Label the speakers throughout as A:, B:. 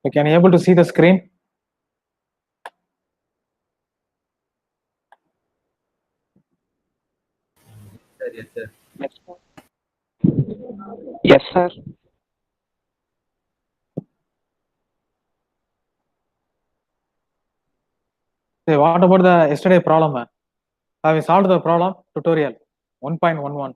A: So can you able to see the screen?
B: Yes, sir.
C: Yes, sir.
A: Say, what about the yesterday problem? Have we solved the problem? Tutorial 1.11.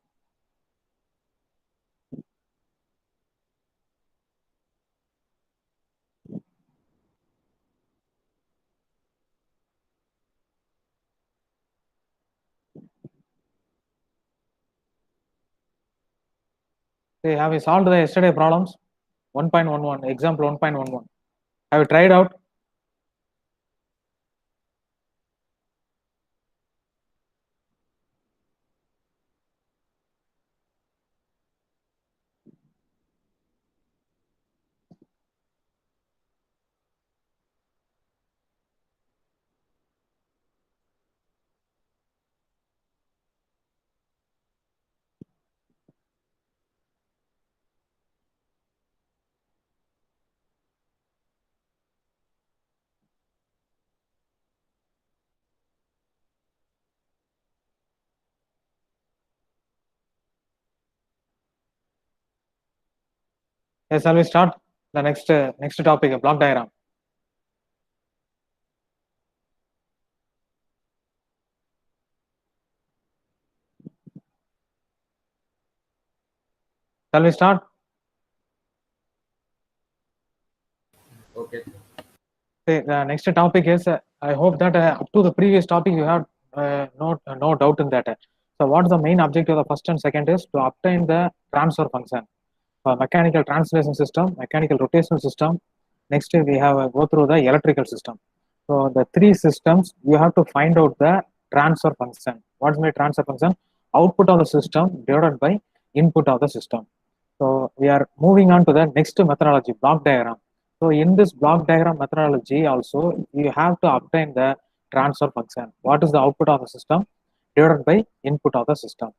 A: Say, have we solved the yesterday problems? 1.11, example 1.11. Have you tried out? Yes, shall we start the next topic, block diagram? Shall we start?
B: Okay.
A: Say, the next topic is, I hope that up to the previous topic you have no doubt in that. So what is the main objective of the first and second is to obtain the transfer function. Mechanical translation system, mechanical rotational system. Next we have go through the electrical system. So the three systems you have to find out the transfer function. What is my transfer function? Output of the system divided by input of the system. So we are moving on to the next methodology, block diagram. So in this block diagram methodology also you have to obtain the transfer function. What is the output of the system divided by input of the system.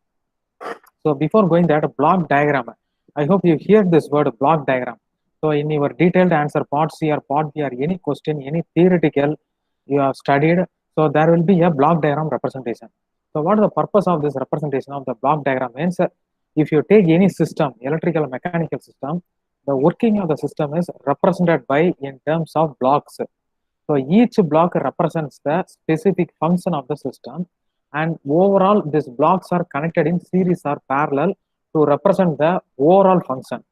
A: So before going that block diagram, I hope you hear this word block diagram. So in your detailed answer part C or part B or any question, any theoretical you have studied, so there will be a block diagram representation. So what is the purpose of this representation of the block diagram means if you take any system, electrical or mechanical system, the working of the system is represented by in terms of blocks. So each block represents the specific function of the system, and overall these blocks are connected in series or parallel to represent the overall function.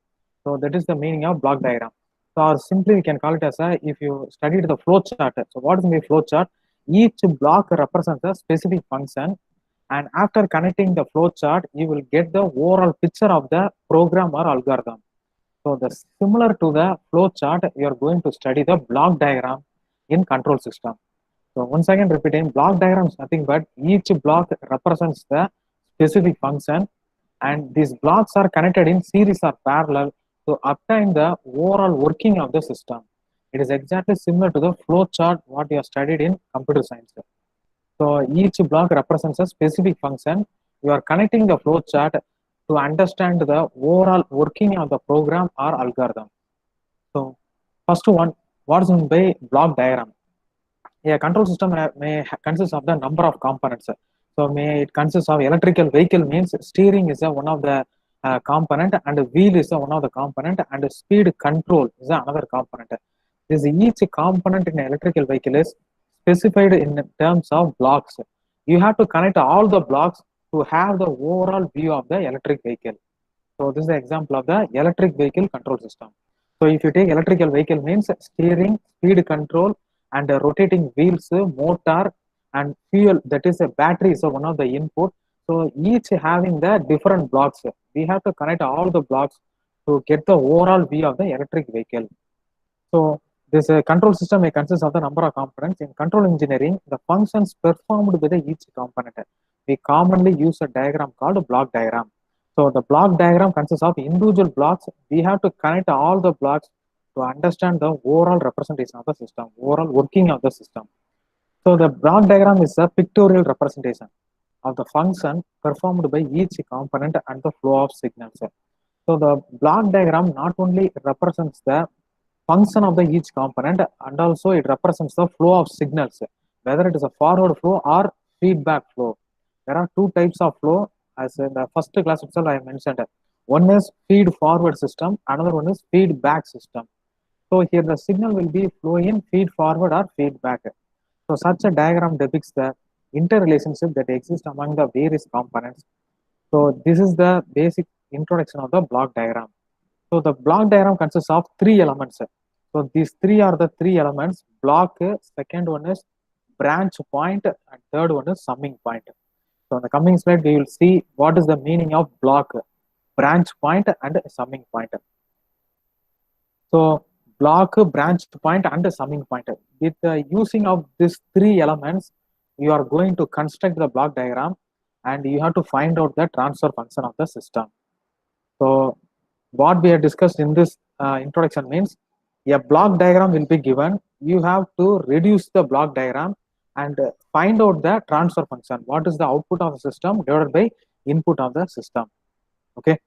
A: So that is the meaning of block diagram. So or simply we can call it as a, if you studied the flow chart. So what is the flow chart? Each block represents a specific function, and after connecting the flow chart, you will get the overall picture of the program or algorithm. So the similar to the flow chart, you are going to study the block diagram in control system. So once again repeating, block diagram is nothing but each block represents the specific function, and these blocks are connected in series or parallel to obtain the overall working of the system. It is exactly similar to the flow chart what you have studied in computer science. So each block represents a specific function. You are connecting the flow chart to understand the overall working of the program or algorithm. So first one, what is meant by block diagram? A control system may consist of the number of components. So may it consists of electrical vehicle means steering is one of the component, and wheel is one of the component, and speed control is another component. This each component in electrical vehicle is specified in terms of blocks. You have to connect all the blocks to have the overall view of the electric vehicle. So this is the example of the electric vehicle control system. So if you take electrical vehicle means steering, speed control, and rotating wheels, motor, and fuel, that is a battery is one of the input. So each having the different blocks. We have to connect all the blocks to get the overall view of the electric vehicle. So this control system may consist of the number of components. In control engineering, the functions performed with each component. We commonly use a diagram called block diagram. So the block diagram consists of individual blocks. We have to connect all the blocks to understand the overall representation of the system, overall working of the system. So the block diagram is a pictorial representation of the function performed by each component and the flow of signals. So the block diagram not only represents the function of the each component, and also it represents the flow of signals, whether it is a forward flow or feedback flow. There are two types of flow, as in the first class itself I mentioned. One is feed forward system, another one is feedback system. So here the signal will be flowing feed forward or feedback. So such a diagram depicts the interrelationship that exists among the various components. So this is the basic introduction of the block diagram. So the block diagram consists of three elements. So these three are the three elements: block, second one is branch point, and third one is summing point. So in the coming slide, we will see what is the meaning of block, branch point, and summing point. So block, branch point, and summing point. With the using of these three elements, you are going to construct the block diagram, and you have to find out the transfer function of the system. So what we have discussed in this introduction means a block diagram will be given. You have to reduce the block diagram and find out the transfer function. What is the output of the system divided by input of the system? Okay.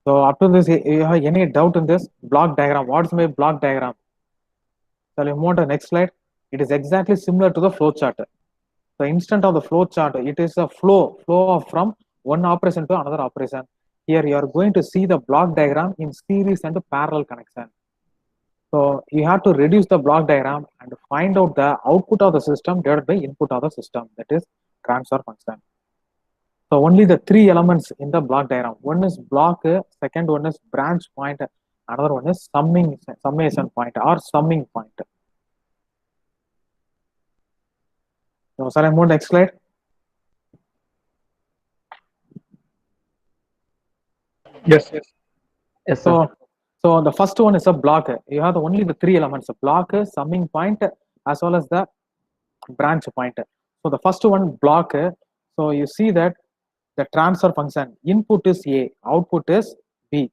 A: So up to this, you have any doubt in this block diagram? What's my block diagram? So we move on to the next slide. It is exactly similar to the flow chart. The instant of the flow chart, it is a flow from one operation to another operation. Here you are going to see the block diagram in series and parallel connection. So you have to reduce the block diagram and find out the output of the system divided by input of the system, that is transfer function. So only the three elements in the block diagram. One is block, second one is branch point, another one is summation point or summing point. So sir, I move next slide.
C: Yes, yes. Yes, sir.
A: So the first one is a block. You have only the three elements: a block, summing point, as well as the branch point. So the first one, block. So you see that the transfer function input is A, output is B.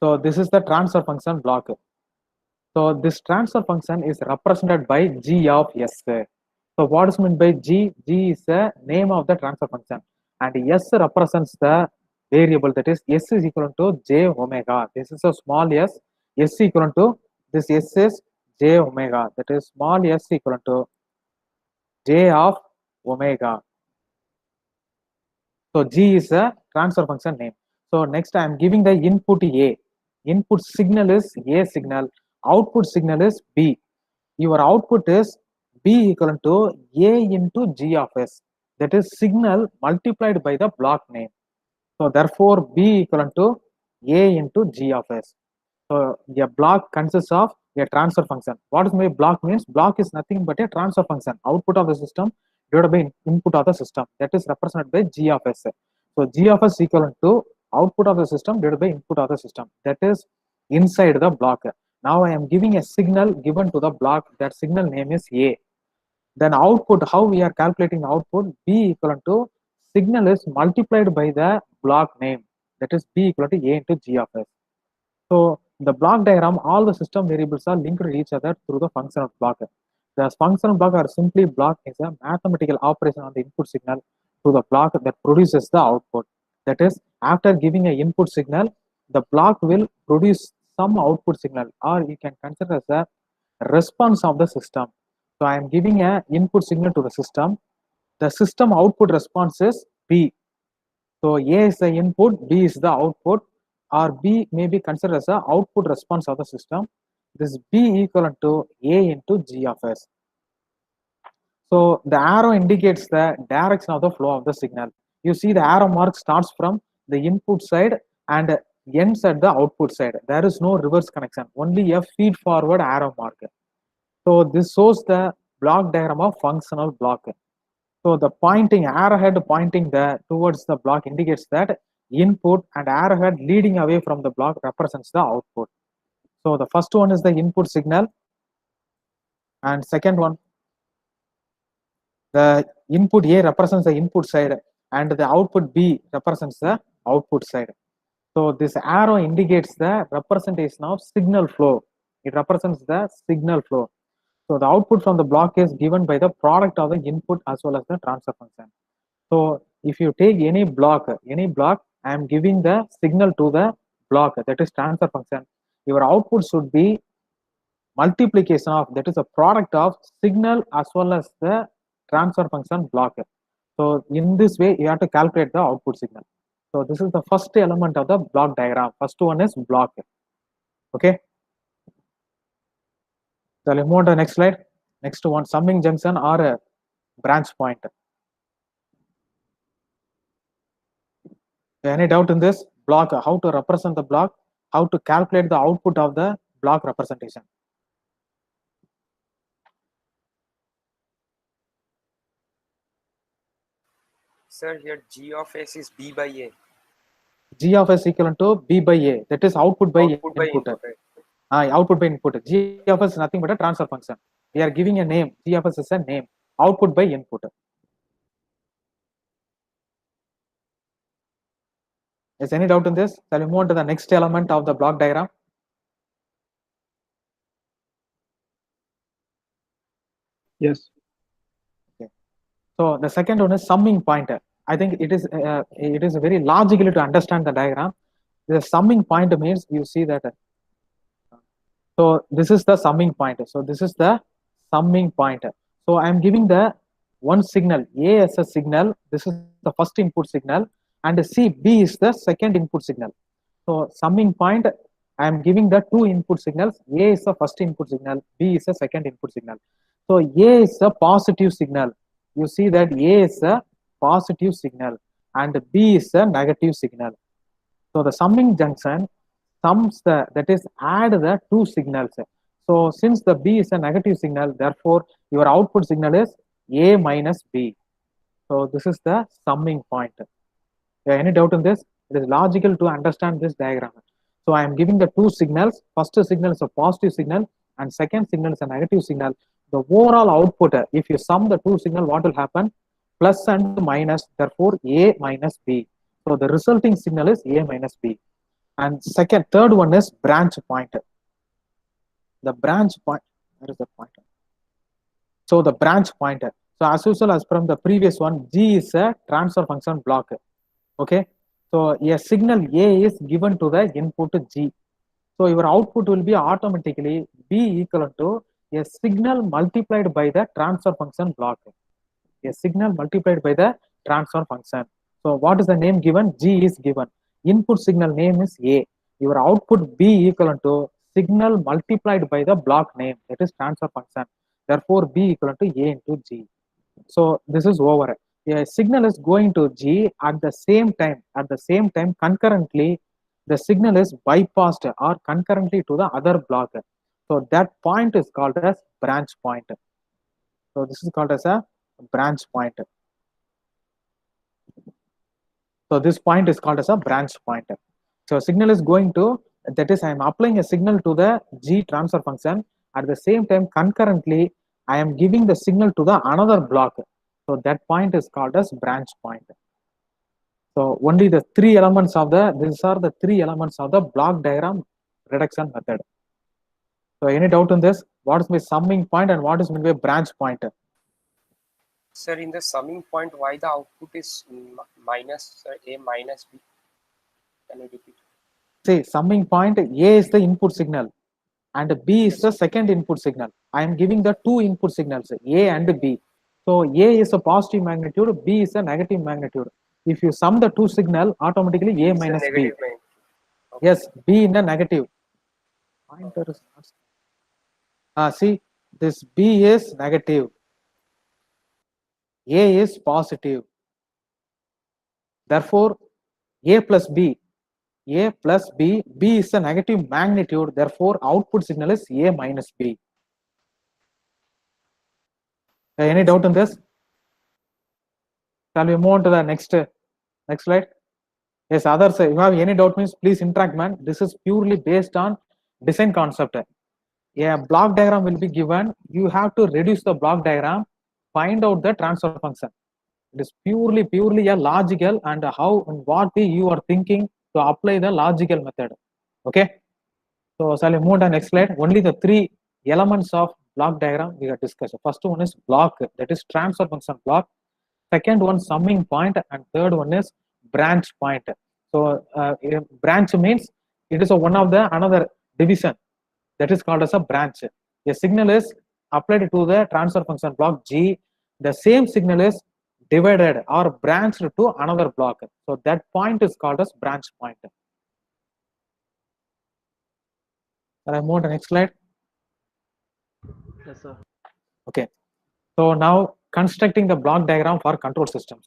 A: So this is the transfer function block. So this transfer function is represented by G of S. So what is meant by G? G is the name of the transfer function, and S represents the variable, that is S is equal to J omega. This is a small s. S equal to this S is J omega. That is small s equal to J of omega. So G is a transfer function name. So next I am giving the input A. Input signal is A signal. Output signal is B. Your output is B equal to A into G of S. That is signal multiplied by the block name. So therefore B equal to A into G of S. So a block consists of a transfer function. What is my block means? Block is nothing but a transfer function. Output of the system divided by input of the system. That is represented by G of S. So G of S equal to output of the system divided by input of the system. That is inside the block. Now I am giving a signal given to the block. That signal name is A. Then output, how we are calculating the output? B equal to signal is multiplied by the block name. That is B equal to A into G of S. So in the block diagram, all the system variables are linked to each other through the function of block. The function of block, or simply block, is a mathematical operation on the input signal to the block that produces the output. That is, after giving an input signal, the block will produce some output signal, or you can consider as a response of the system. So I am giving an input signal to the system. The system output response is B. So A is the input, B is the output, or B may be considered as the output response of the system. This B equal to A into G of S. So the arrow indicates the direction of the flow of the signal. You see the arrow mark starts from the input side and ends at the output side. There is no reverse connection, only a feed forward arrow mark. So this shows the block diagram of functional block. So the pointing arrowhead pointing towards the block indicates that input, and arrowhead leading away from the block represents the output. So the first one is the input signal, and second one, the input A represents the input side and the output B represents the output side. So this arrow indicates the representation of signal flow. It represents the signal flow. So the output from the block is given by the product of the input as well as the transfer function. So if you take any block, I am giving the signal to the block, that is transfer function, your output should be multiplication of, that is a product of signal as well as the transfer function block. So in this way, you have to calculate the output signal. So this is the first element of the block diagram. First one is block. Okay. So let's move on to the next slide. Next one, summing junction or a branch point. Any doubt in this block? How to represent the block? How to calculate the output of the block representation?
D: Sir, here G of S is B by A.
A: G of S equivalent to B by A. That is output by
D: Output by
A: input.
D: input, right?
A: Output by input. G of S is nothing but a transfer function. We are giving a name. G of S is a name. Output by input. Is any doubt in this? Shall we move on to the next element of the block diagram?
C: Yes.
A: Okay. So the second one is summing point. I think it is very logically to understand the diagram. The summing point means you see that. So this is the summing point. So this is the summing point. So I am giving the one signal A as a signal. This is the first input signal, and C B is the second input signal. So summing point, I am giving the two input signals. A is the first input signal, B is the second input signal. So A is a positive signal. You see that A is a positive signal and B is a negative signal. So the summing junction sums the, that is add the two signals. So since the B is a negative signal, therefore your output signal is A minus B. So this is the summing point. Any doubt in this? It is logical to understand this diagram. So I am giving the two signals. First signal is a positive signal and second signal is a negative signal. The overall output, if you sum the two signal, what will happen? Plus and minus, therefore A minus B. So the resulting signal is A minus B. And third one is branch point. The branch point, where is the pointer? So the branch pointer. So as usual, as from the previous one, G is a transfer function block. Okay. So a signal A is given to the input G. So your output will be automatically B equal to a signal multiplied by the transfer function block. A signal multiplied by the transfer function. So what is the name given? G is given. Input signal name is A. Your output B equal to signal multiplied by the block name, that is transfer function. Therefore B equal to A into G. So this is over. A signal is going to G at the same time concurrently the signal is bypassed or concurrently to the other block. So that point is called as branch point. So this is called as a branch point. So this point is called as a branch point. So signal is going to, that is I am applying a signal to the G transfer function. At the same time concurrently I am giving the signal to the another block. So that point is called as branch point. So only the three elements of the, these are the three elements of the block diagram reduction method. So any doubt on this? What is my summing point and what is my branch point?
D: Sir, in the summing point, why the output is minus A minus B? Can you repeat?
A: See, summing point, A is the input signal and B is the second input signal. I am giving the two input signals, A and B. So A is a positive magnitude, B is a negative magnitude. If you sum the two signal, automatically A minus B.
D: Okay.
A: Yes, B in the negative. Pointer is not. See, this B is negative. A is positive. Therefore, A plus B, B is a negative magnitude. Therefore, output signal is A minus B. Any doubt on this? Shall we move on to the next slide? Yes, others, if you have any doubt means please interact, man. This is purely based on design concept. A block diagram will be given. You have to reduce the block diagram, find out the transfer function. It is purely a logical and how and what way you are thinking to apply the logical method. Okay. So shall we move on to the next slide? Only the three elements of block diagram we have discussed. First one is block, that is transfer function block. Second one summing point, and third one is branch point. So branch means it is one of the another division that is called as a branch. A signal is applied to the transfer function block G. The same signal is divided or branched to another block. So that point is called as branch point. Can I move to the next slide?
C: Yes, sir.
A: Okay. So now constructing the block diagram for control systems.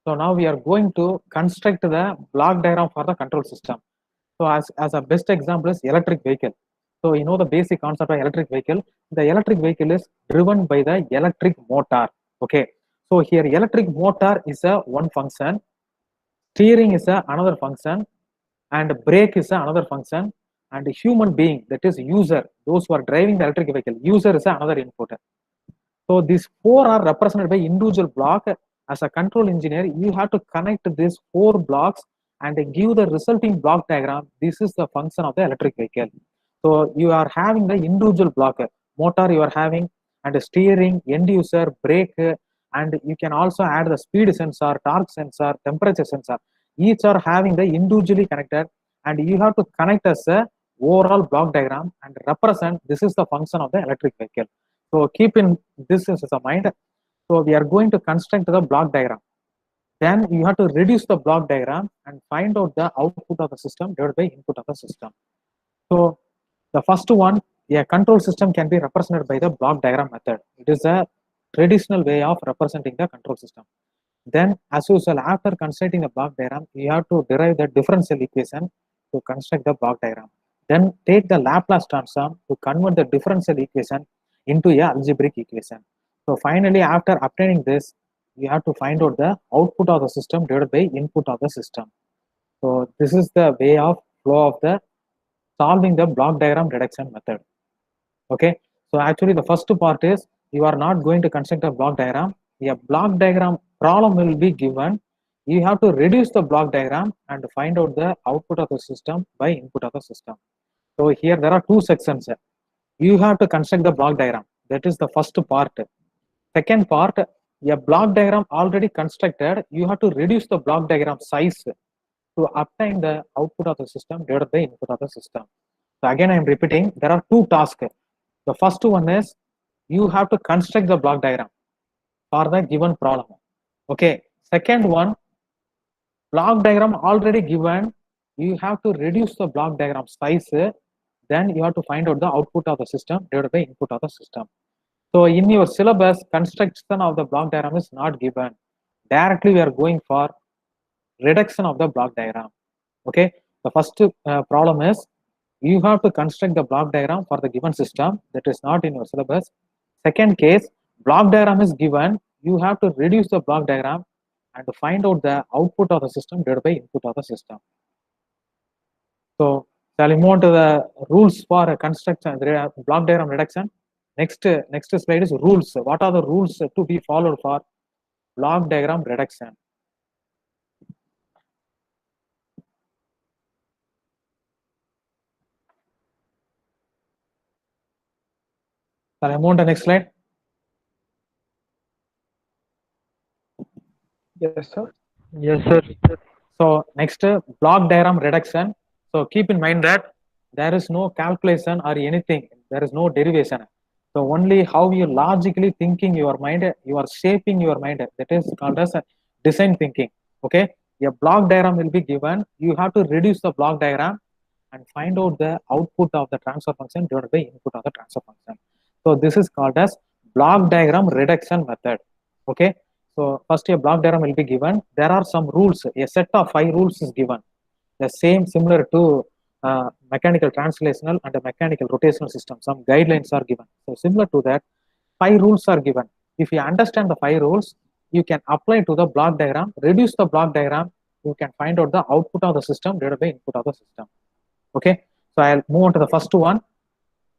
A: So now we are going to construct the block diagram for the control system. So as a best example is electric vehicle. So you know the basic concept of electric vehicle. The electric vehicle is driven by the electric motor. Okay. So here electric motor is a one function, steering is a another function, and brake is a another function, and human being, that is user, those who are driving the electric vehicle, user is another input. So these four are represented by individual block. As a control engineer, you have to connect these four blocks and give the resulting block diagram. This is the function of the electric vehicle. So you are having the individual block, motor you are having, and steering, end user, brake, and you can also add the speed sensor, torque sensor, temperature sensor. Each are having the individually connected, and you have to connect as a overall block diagram and represent this is the function of the electric vehicle. So keep in this as a mind. So we are going to construct the block diagram. Then you have to reduce the block diagram and find out the output of the system divided by input of the system. So the first one, a control system can be represented by the block diagram method. It is a traditional way of representing the control system. Then as usual, after constructing the block diagram, you have to derive the differential equation to construct the block diagram. Then take the Laplace transform to convert the differential equation into a algebraic equation. So finally, after obtaining this, you have to find out the output of the system divided by input of the system. So this is the way of flow of the solving the block diagram reduction method. Okay, so actually the first part is you are not going to construct a block diagram. A block diagram problem will be given. You have to reduce the block diagram and find out the output of the system by input of the system. So here there are two sections. You have to construct the block diagram. That is the first part. Second part, a block diagram already constructed, you have to reduce the block diagram size to obtain the output of the system divided by input of the system. So again, I am repeating, there are two tasks. The first one is you have to construct the block diagram for the given problem. Okay. Second one, block diagram already given, you have to reduce the block diagram size. Then you have to find out the output of the system divided by input of the system. So in your syllabus, construction of the block diagram is not given. Directly we are going for reduction of the block diagram. Okay. The first problem is you have to construct the block diagram for the given system, that is not in your syllabus. Second case, block diagram is given, you have to reduce the block diagram and to find out the output of the system divided by input of the system. So shall we move on to the rules for construction, block diagram reduction? Next slide is rules. What are the rules to be followed for block diagram reduction? Shall I move on to the next slide?
C: Yes, sir.
E: Yes, sir.
A: So next, block diagram reduction. So keep in mind that there is no calculation or anything. There is no derivation. So only how you logically thinking your mind, you are shaping your mind. That is called as design thinking. Okay. A block diagram will be given. You have to reduce the block diagram and find out the output of the transfer function divided by input of the transfer function. So this is called as block diagram reduction method. Okay. So first a block diagram will be given. There are some rules. A set of 5 rules is given. The same similar to mechanical translational and a mechanical rotational system. Some guidelines are given. So similar to that, 5 rules are given. If you understand the 5 rules, you can apply to the block diagram, reduce the block diagram, you can find out the output of the system divided by input of the system. Okay. So I'll move on to the first one.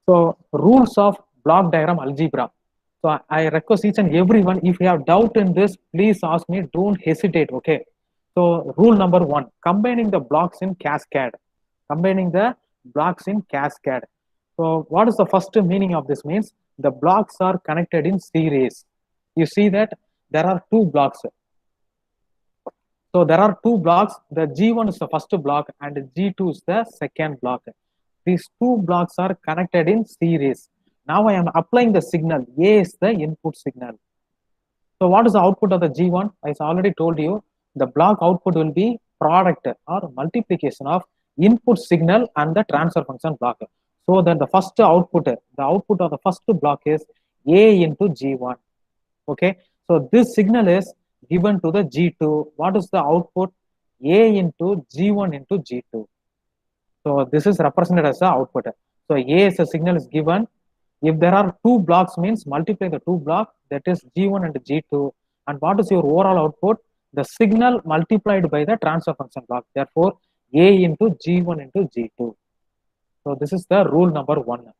A: So rules of block diagram algebra. So I request each and everyone, if you have doubt in this, please ask me, don't hesitate. Okay. So rule number 1, combining the blocks in cascade. Combining the blocks in cascade. So what is the first meaning of this? Means the blocks are connected in series. You see that there are 2 blocks. So there are two blocks. The G1 is the first block and G2 is the second block. These two blocks are connected in series. Now I am applying the signal. A is the input signal. So what is the output of the G1? I already told you, the block output will be product or multiplication of input signal and the transfer function block. So then the first output, the output of the first block is A into G1. Okay, so this signal is given to the G2. What is the output? A into G1 into G2. So this is represented as the output. So A as a signal is given. If there are two blocks, means multiply the two blocks, that is G1 and G2. And what is your overall output? The signal multiplied by the transfer function block. Therefore, A into G1 into G2. So this is the rule number 1.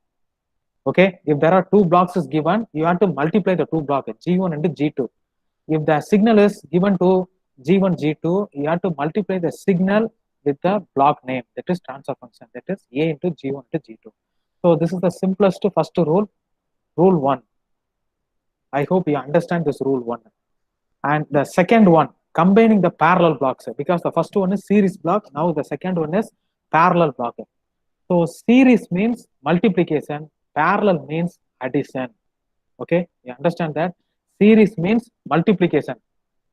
A: Okay, if there are two blocks is given, you have to multiply the two blocks, G1 and G2. If the signal is given to G1, G2, you have to multiply the signal with the block name, that is transfer function, that is A into G1 into G2. So this is the simplest first rule, rule 1. I hope you understand this rule 1. And the second one, combining the parallel blocks, because the first one is series block, now the second one is parallel block. So series means multiplication, parallel means addition. Okay, you understand that? Series means multiplication,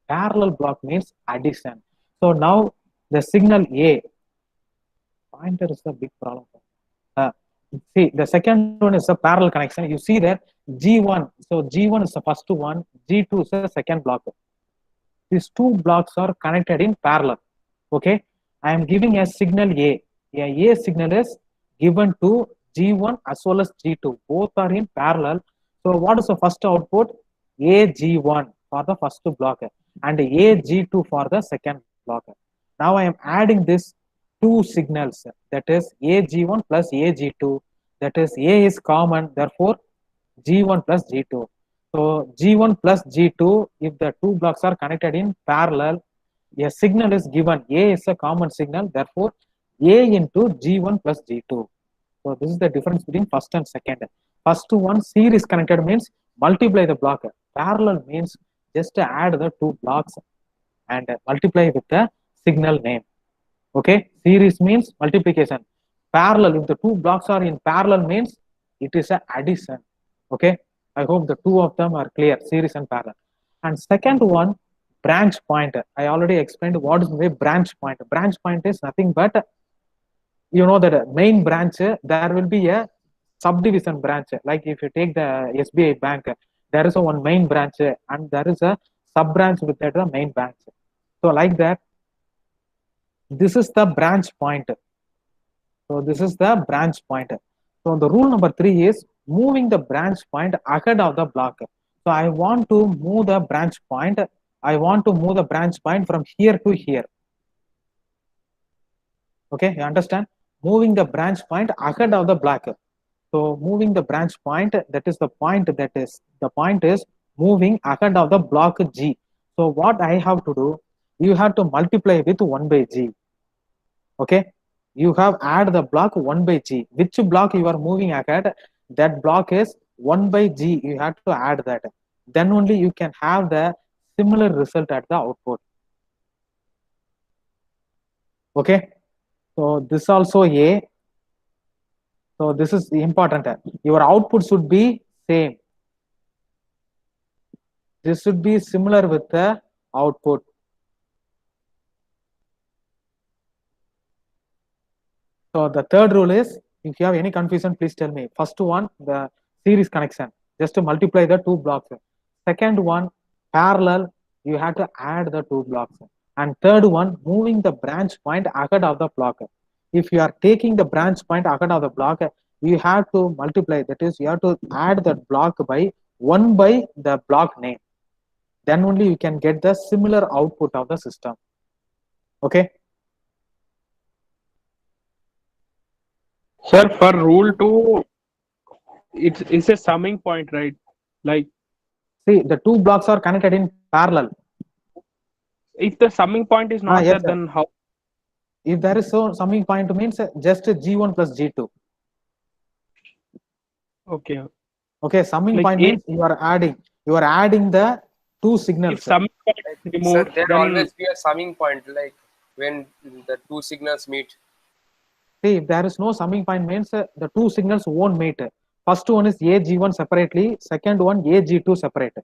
A: parallel block means addition. So now the signal A, pointer is the big problem. See, the second one is a parallel connection. You see that G1, so G1 is the first one, G2 is the second block. These two blocks are connected in parallel. Okay, I am giving a signal A. A signal is given to G1 as well as G2. Both are in parallel. So what is the first output? AG1 for the first block and AG2 for the second block. Now I am adding this two signals, that is AG1 plus AG2, that is A is common, therefore G1 plus G2. So G1 plus G2, if the two blocks are connected in parallel, a signal is given, A is a common signal, therefore A into G1 plus G2. So this is the difference between first and second. First one, series connected means multiply the block. Parallel means just add the two blocks and multiply with the signal name. Okay, series means multiplication. Parallel, if the two blocks are in parallel means it is an addition. Okay, I hope the two of them are clear, series and parallel. And second one, branch point. I already explained what is the branch point. Branch point is nothing but, you know, that main branch, there will be a subdivision branch. Like if you take the SBI bank, there is a one main branch and there is a sub branch with that the main branch. So like that, this is the branch point. So this is the branch point. So the rule number 3 is moving the branch point ahead of the block. So I want to move the branch point. I want to move the branch point from here to here. Okay, you understand? Moving the branch point ahead of the block. So moving the branch point, that is the point, that is the point is moving ahead of the block G. So what I have to do, you have to multiply with 1 by G. Okay, you have add the block 1 by G. Which block you are moving ahead, that block is 1 by G. You have to add that. Then only you can have the similar result at the output. Okay, so this also A. So this is important. Your output should be same. This should be similar with the output. So the third rule is, if you have any confusion, please tell me. First one, the series connection, just to multiply the two blocks. Second one, parallel, you have to add the two blocks. And third one, moving the branch point ahead of the block. If you are taking the branch point ahead of the block, you have to multiply, that is, you have to add that block by 1 by the block name. Then only you can get the similar output of the system. Okay.
C: Sir, for rule 2, it's a summing point, right? Like,
A: see, the two blocks are connected in parallel.
C: if the summing point is not
A: yes,
C: there, then how?
A: If there is so summing point means just G1 plus G2.
C: Okay.
A: Okay, summing
C: Like
A: point means you are adding the two signals.
C: If summing point,
D: So
C: removed,
D: there
C: then
D: always be a summing point, like when the two signals meet.
A: See, if there is no summing point means the two signals won't meet. First one is AG1 separately, second one AG2 separate.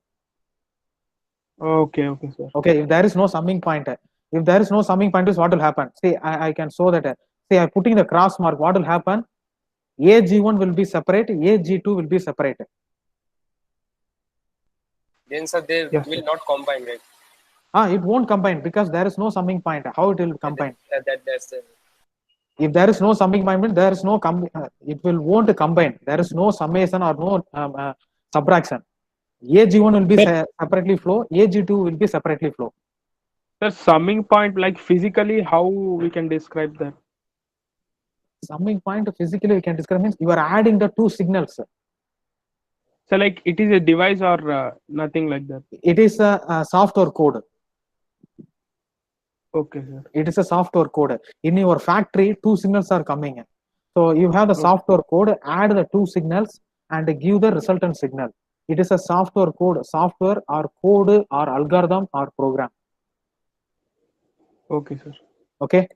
C: okay, sir.
A: Okay, if there is no summing point, if there is no summing point, is what will happen? See, I can show that. See, I'm putting the cross mark. What will happen? AG1 will be separate, AG2 will be separate.
D: Then sir, they
C: Yes,
D: will
C: sir.
D: not combine, right?
A: It won't combine because there is no summing point. How it will combine?
D: That's the
A: If there is no summing point, there is no it will won't combine. There is no summation or no subtraction. AG1 will be
C: Sir,
A: separately flow, AG2 will be separately flow.
C: sir, summing point, like physically, how we can describe that?
A: Summing point physically we can describe means you are adding the two signals.
C: So like it is a device or nothing like that?
A: It is a software code.
C: Okay, sir.
A: It is a software code. In your factory, two signals are coming. So you have the
C: Okay.
A: software code, add the two signals and give the resultant signal. It is a software code, software or code or algorithm or program.
C: Okay, sir.
A: Okay.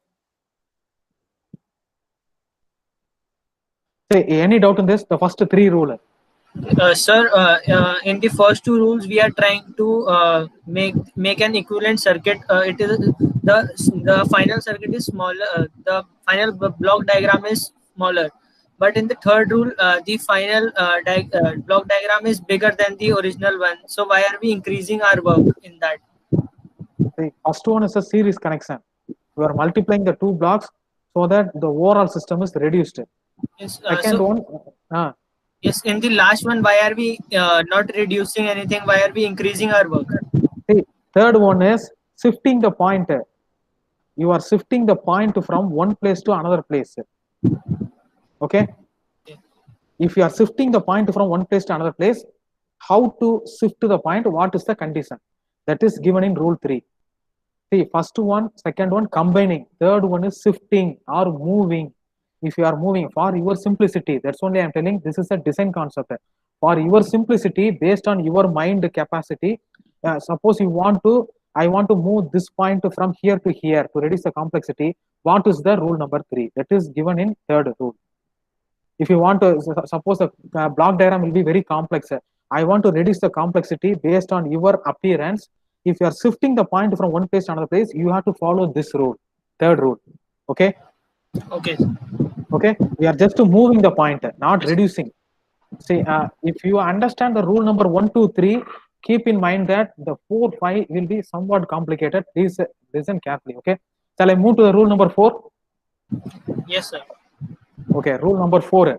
A: Say any doubt in this? The first three rule.
E: Sir, in the first two rules, we are trying to make an equivalent circuit. It is the final circuit is smaller. The final block diagram is smaller, but in the third rule, the final block diagram is bigger than the original one. So why are we increasing our work in that?
A: The first one is a series connection. You are multiplying the two blocks so that the overall system is reduced.
E: Yes,
A: Second one,
E: yes, in the last one, why are we not reducing anything? Why are we increasing our work?
A: see, third one is shifting the point. You are shifting the point from one place to another place. Okay. If you are shifting the point from one place to another place, how to shift the point? What is the condition? That is given in rule 3. See, first one, second one, combining. Third one is shifting or moving. If you are moving for your simplicity, that's only I'm telling. This is a design concept. For your simplicity, based on your mind capacity, suppose you want to, I want to move this point from here to here to reduce the complexity. What is the rule number 3? That is given in third rule. If you want to, suppose the block diagram will be very complex. I want to reduce the complexity based on your appearance. If you are shifting the point from one place to another place, you have to follow this rule, third rule. Okay.
E: Okay.
A: Okay. We are just moving the point, not reducing. See, if you understand the rule number 1, 2, 3, keep in mind that the 4, 5 will be somewhat complicated. Please listen carefully. Okay. Shall I move to the rule number 4?
E: Yes, sir.
A: Okay. Rule number 4.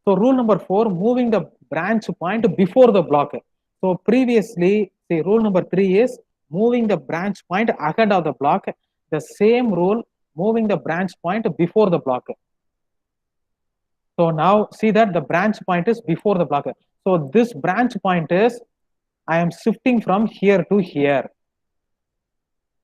A: So rule number 4, moving the branch point before the block. So previously, see, rule number 3 is moving the branch point ahead of the block. The same rule, moving the branch point before the block. So now see that the branch point is before the block. So this branch point is, I am shifting from here to here.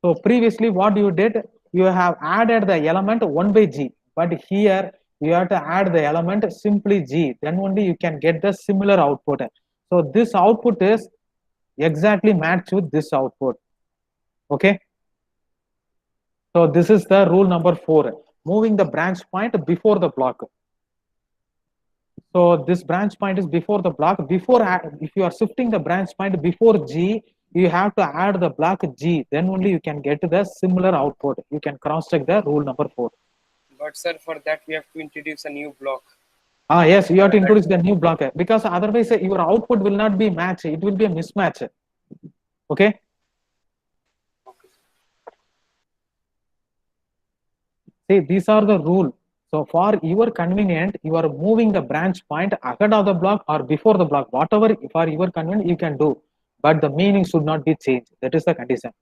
A: So previously what you did, you have added the element 1 by g, but here you have to add the element simply g, then only you can get the similar output. So this output is exactly matched with this output. Okay. So this is the rule number 4, moving the branch point before the block. So this branch point is before the block. Before, if you are shifting the branch point before G, you have to add the block G. Then only you can get the similar output. You can cross check the rule number 4.
D: But sir, for that we have to introduce a new block.
A: Yes, you have to introduce the new block because otherwise your output will not be matched. It will be a mismatch. Okay. See, these are the rule. So for your convenient, you are moving the branch point ahead of the block or before the block, whatever for your convenient you can do, but the meaning should not be changed. That is the condition.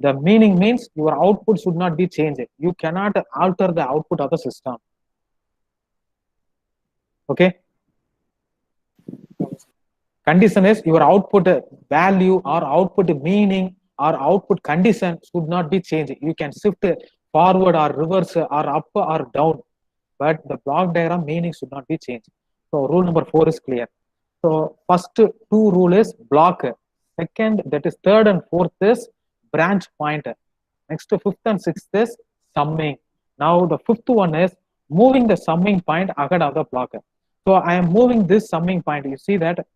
A: The meaning means your output should not be changed. You cannot alter the output of the system. Okay. Condition is your output value or output meaning or output condition should not be changed. You can shift forward or reverse or up or down, but the block diagram meaning should not be changed. So rule number 4 is clear. So first 2 rule is block. Second, that is third and fourth is branch point. Next to fifth and sixth is summing. Now the fifth one is moving the summing point ahead of the block. So I am moving this summing point. You see that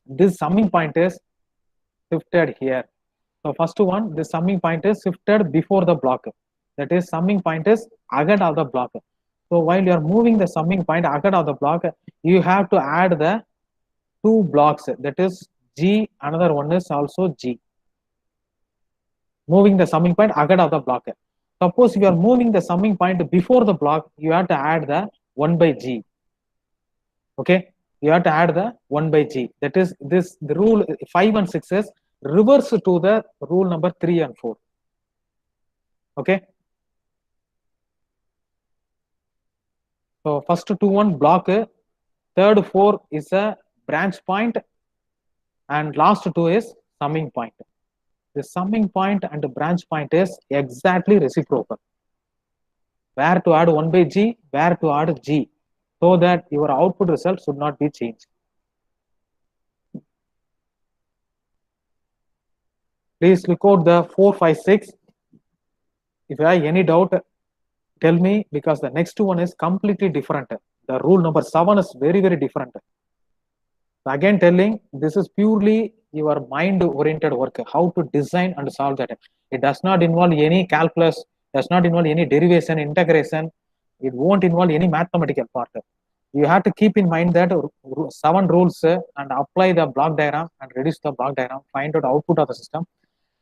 A: this summing point is shifted here. So first one, the summing point is shifted before the block. That is, summing point is ahead of the block. So while you are moving the summing point ahead of the block, you have to add the two blocks. That is G. Another one is also G. Moving the summing point ahead of the block. Suppose you are moving the summing point before the block, you have to add the 1 by G. Okay, you have to add the 1 by G. That is, this the rule 5 and 6 is reverse to the rule number 3 and 4. Okay. So first 2 1 block, third 4 is a branch point, and last 2 is summing point. The summing point and the branch point is exactly reciprocal. Where to add 1 by G, where to add G, so that your output result should not be changed. Please look out the 4, 5, 6. If you have any doubt, tell me, because the next one is completely different. The rule number 7 is very, very different. So again telling, this is purely your mind oriented work, how to design and solve that. It does not involve any calculus, does not involve any derivation, integration. It won't involve any mathematical part. You have to keep in mind that 7 rules and apply the block diagram and reduce the block diagram, find out output of the system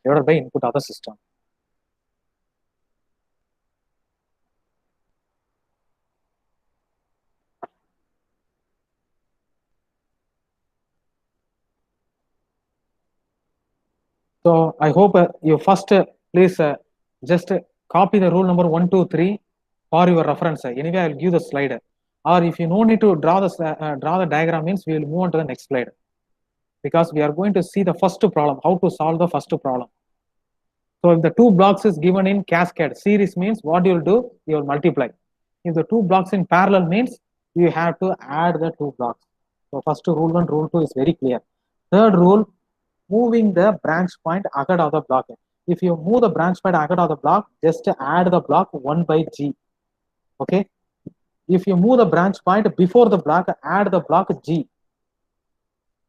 A: divided by input of the system. So I hope you first please just copy the rule number 1, 2, 3 for your reference. Anyway, I will give the slide. Or if you no need to draw the diagram, means we will move on to the next slide, because we are going to see the first problem, how to solve the first problem. So if the 2 blocks is given in cascade, series means what you will do, you will multiply. If the 2 blocks in parallel means you have to add the 2 blocks. So first rule 1, rule 2 is very clear. Third rule, moving the branch point ahead of the block. If you move the branch point ahead of the block, just add the block 1 by G. Okay. If you move the branch point before the block, add the block G.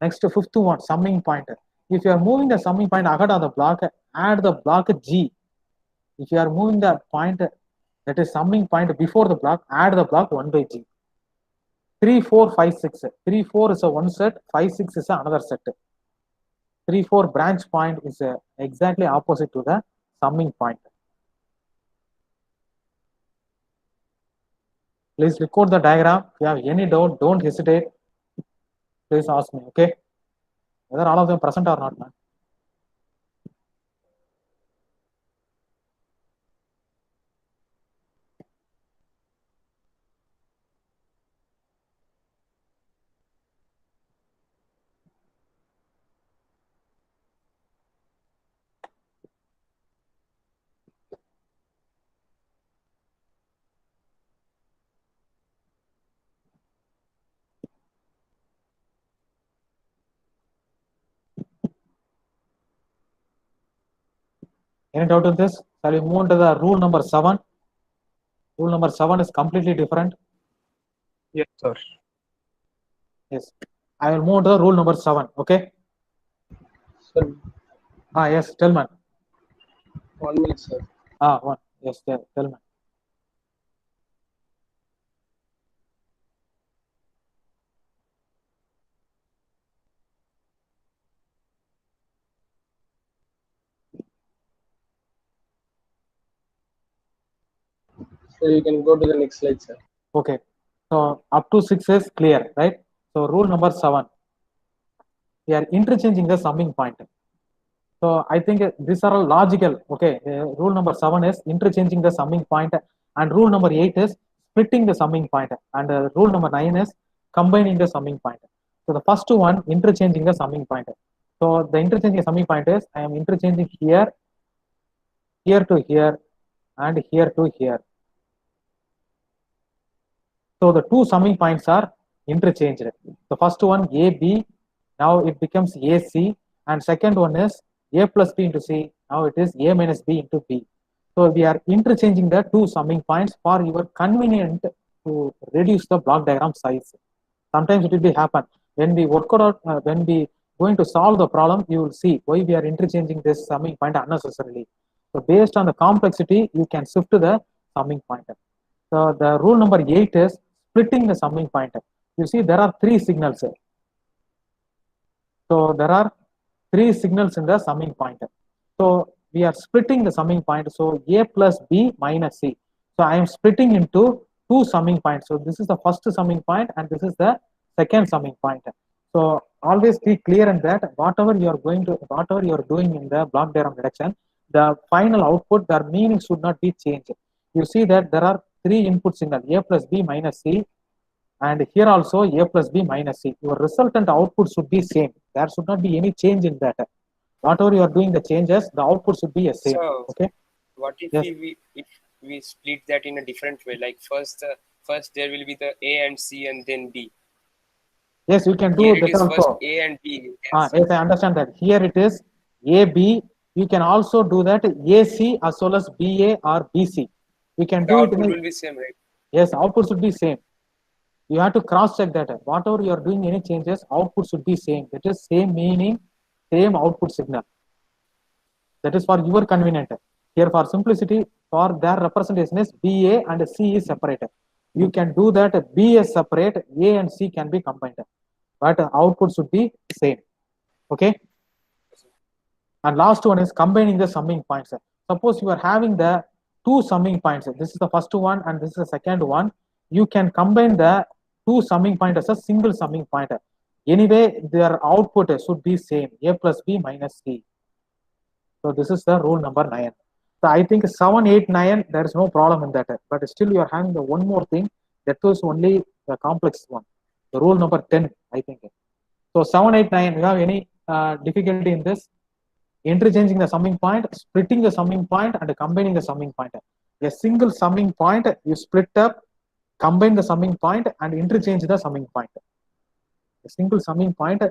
A: Next, fifth one, summing point. If you are moving the summing point ahead of the block, add the block G. If you are moving the point, that is summing point before the block, add the block 1 by G. 3, 4, 5, 6. 3, 4 is a one set, 5, 6 is another set. 3, 4 branch point is exactly opposite to the summing point. Please record the diagram. If you have any doubt, don't hesitate. Please ask me, okay? Whether all of them present or not, man. Any doubt in this? Shall we move on to the rule number 7? Rule number 7 is completely different.
C: Yes, sir.
A: Yes. I will move on to the rule number 7. Okay.
F: Sir,
A: Yes, tell me.
F: 1 minute, sir.
A: One. Yes, tell me.
F: So you can go to the next slide, sir.
A: Okay. So up to 6 is clear, right? So rule number 7. We are interchanging the summing point. So I think these are all logical. Okay. Rule number 7 is interchanging the summing point, and rule number 8 is splitting the summing point, and rule number 9 is combining the summing point. So the first one, interchanging the summing point. So the interchanging summing point is I am interchanging here, here to here, and here to here. So the 2 summing points are interchanged. The first one AB, now it becomes AC, and second one is A plus B into C, Now it is A minus B into B. So we are interchanging the two summing points for your convenient to reduce the block diagram size. Sometimes it will be happen when we work out when we going to solve the problem, you will see why we are interchanging this summing point unnecessarily. So based on the complexity, you can shift to the summing point. So the rule number 8 is splitting the summing point. You see there are three signals. So there are three signals in the summing point. So we are splitting the summing point. So A plus B minus C. So I am splitting into two summing points. So this is the first summing point and this is the second summing point. So always be clear in that whatever you are doing in the block diagram reduction, the final output, their meaning should not be changed. You see that there are three input signal A plus B minus C, and here also A plus B minus C. Your resultant output should be same. There should not be any change in that. Whatever you are doing the changes, the output should be the same.
D: So
A: Okay.
D: what if
A: Yes.
D: we split that in a different way? Like first there will be the A and C and then B.
A: Yes, you can do
D: Here it
A: that
D: is first
A: also.
D: A and B.
A: Yes, I understand that. Here it is AB. You can also do that AC as well as BA or BC. You can
D: The
A: do it
D: output
A: in
D: will be same, right?
A: yes, output should be same. You have to cross check that. Whatever you are doing any changes, output should be same. That is same meaning, same output signal. That is for your convenient. Here for simplicity, for their representation is BA and C is separate. You can do that B is separate, A and C can be combined. But output should be same. Okay. And last one is combining the summing points. Suppose you are having the two summing points. This is the first one and this is the second one. You can combine the two summing points as a single summing point. Anyway, their output should be same. A plus B minus C. So this is the rule number 9. So I think 7, 8, 9, there is no problem in that. But still you are having the one more thing. That was only the complex one. The rule number 10, I think. So 7, 8, 9, you have any difficulty in this? Interchanging the summing point, splitting the summing point, and combining the summing point. A single summing point, you split up, combine the summing point, and interchange the summing point. A single summing point,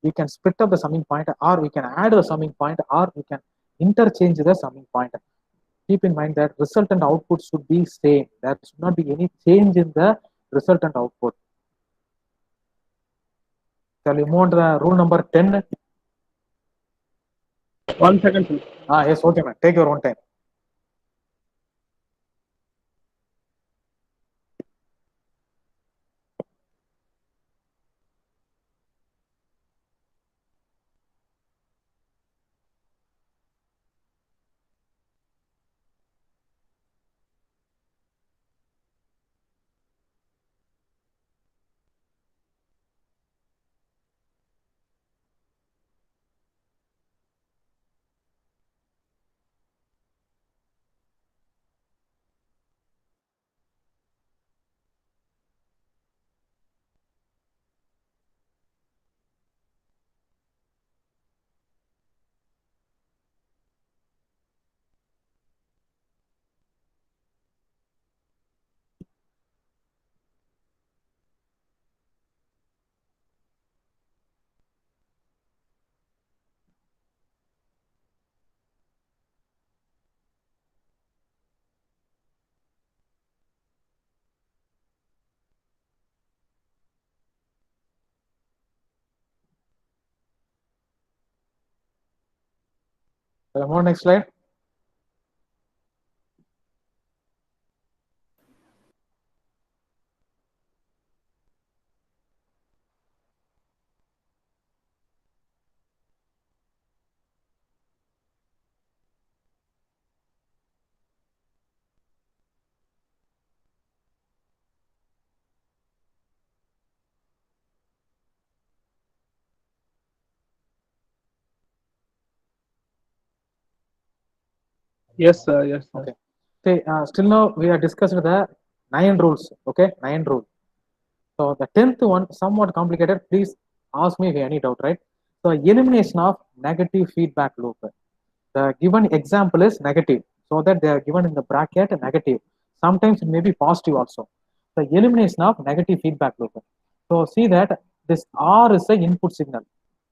A: we can split up the summing point, or we can add the summing point, or we can interchange the summing point. Keep in mind that resultant output should be same. There should not be any change in the resultant output. Shall we move on to the rule number 10?
C: 1 second, please.
A: Yes, okay, man. Take your own time. Shall we move on next slide?
C: Yes, sir. Yes, sir.
A: Okay. Okay. Still now we are discussing the 9 rules. Okay, 9 rules. So the 10th one somewhat complicated. Please ask me if you have any doubt. Right. So elimination of negative feedback loop. The given example is negative, so that they are given in the bracket negative. Sometimes it may be positive also. The elimination of negative feedback loop. So see that this R is an input signal.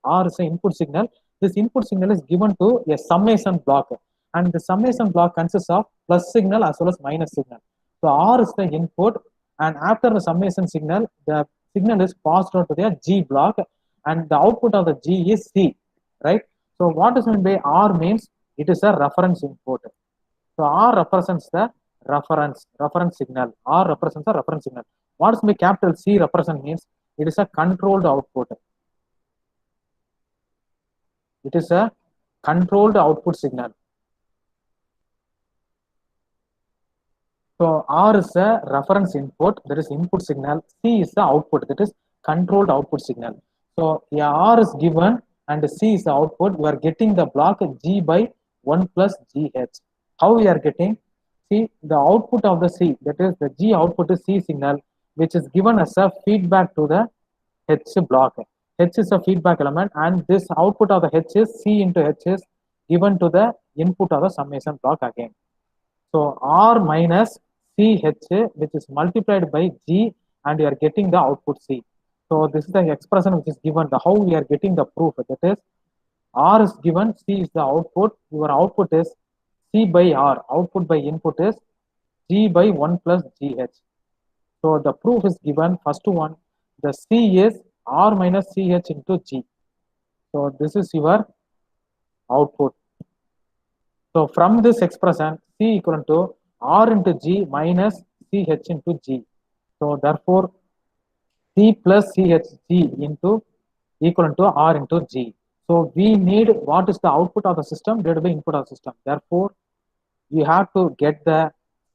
A: R is an input signal. this input signal is given to a summation block, and the summation block consists of plus signal as well as minus signal. So R is the input, and after the summation signal, the signal is passed on to the G block, and the output of the G is C, right? So what is meant by R means it is a reference input. So R represents the reference signal. R represents the reference signal. What is my capital C represent means it is a controlled output. It is a controlled output signal. So R is a reference input, that is input signal. C is the output, that is controlled output signal. So yeah, R is given and C is the output. We are getting the block G by 1 plus GH. How we are getting? See, the output of the C, that is the G output is C signal, which is given as a feedback to the H block. H is a feedback element, and this output of the H is C into H is given to the input of the summation block again. So R minus CH, which is multiplied by G, and you are getting the output C. So this is the expression which is given, the how we are getting the proof, that is R is given, C is the output, your output is C by R, output by input is G by 1 plus GH. So the proof is given, first one, the C is R minus CH into G. So this is your output. So from this expression, C equal to R into G minus CH into G. So therefore, C plus CHG into equal to R into G. So we need what is the output of the system divided by input of the system. Therefore, you have to get the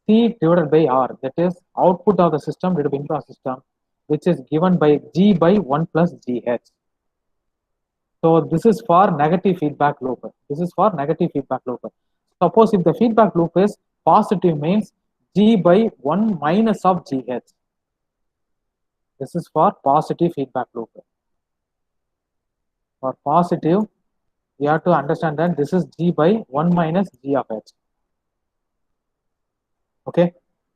A: C divided by R, that is output of the system divided by input of the system, which is given by G by 1 plus GH. So this is for negative feedback loop. This is for negative feedback loop. Suppose if the feedback loop is positive means G by 1 minus of GH. This is for positive feedback loop. For positive, you have to understand that this is G by 1 minus G of H. Okay.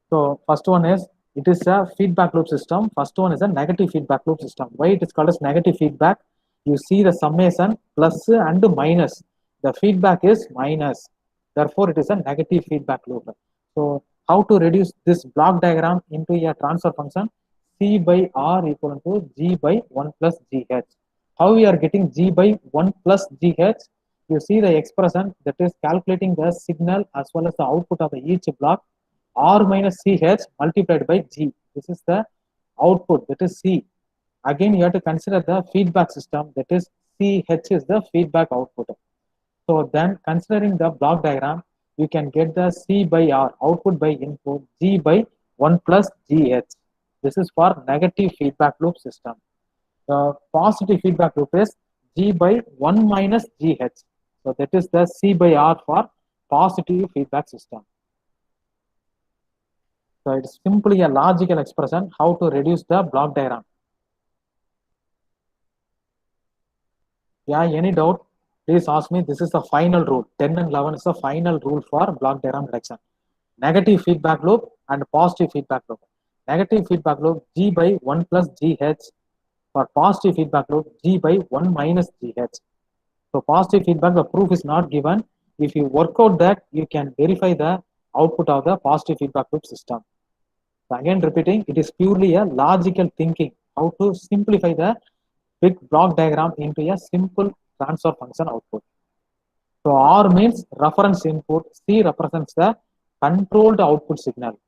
A: So first one is, it is a feedback loop system. First one is a negative feedback loop system. Why it is called as negative feedback? You see the summation plus and minus. The feedback is minus. Therefore, it is a negative feedback loop. So how to reduce this block diagram into a transfer function? C by R equal to G by 1 plus GH. How we are getting G by 1 plus GH? You see the expression, that is calculating the signal as well as the output of each block, R minus CH multiplied by G. This is the output, that is C. Again, you have to consider the feedback system, that is CH is the feedback output. So then, considering the block diagram, you can get the C by R, output by input, G by 1 plus GH. This is for negative feedback loop system. The positive feedback loop is G by 1 minus GH. So that is the C by R for positive feedback system. So it's simply a logical expression how to reduce the block diagram. Yeah, any doubt? Please ask me. This is the final rule. 10 and 11 is the final rule for block diagram reduction. Negative feedback loop and positive feedback loop. Negative feedback loop G by 1 plus GH. For positive feedback loop G by 1 minus GH. So positive feedback, the proof is not given. If you work out that, you can verify the output of the positive feedback loop system. So again repeating, it is purely a logical thinking, how to simplify the big block diagram into a simple transfer function output. So R means reference input, C represents the controlled output signal.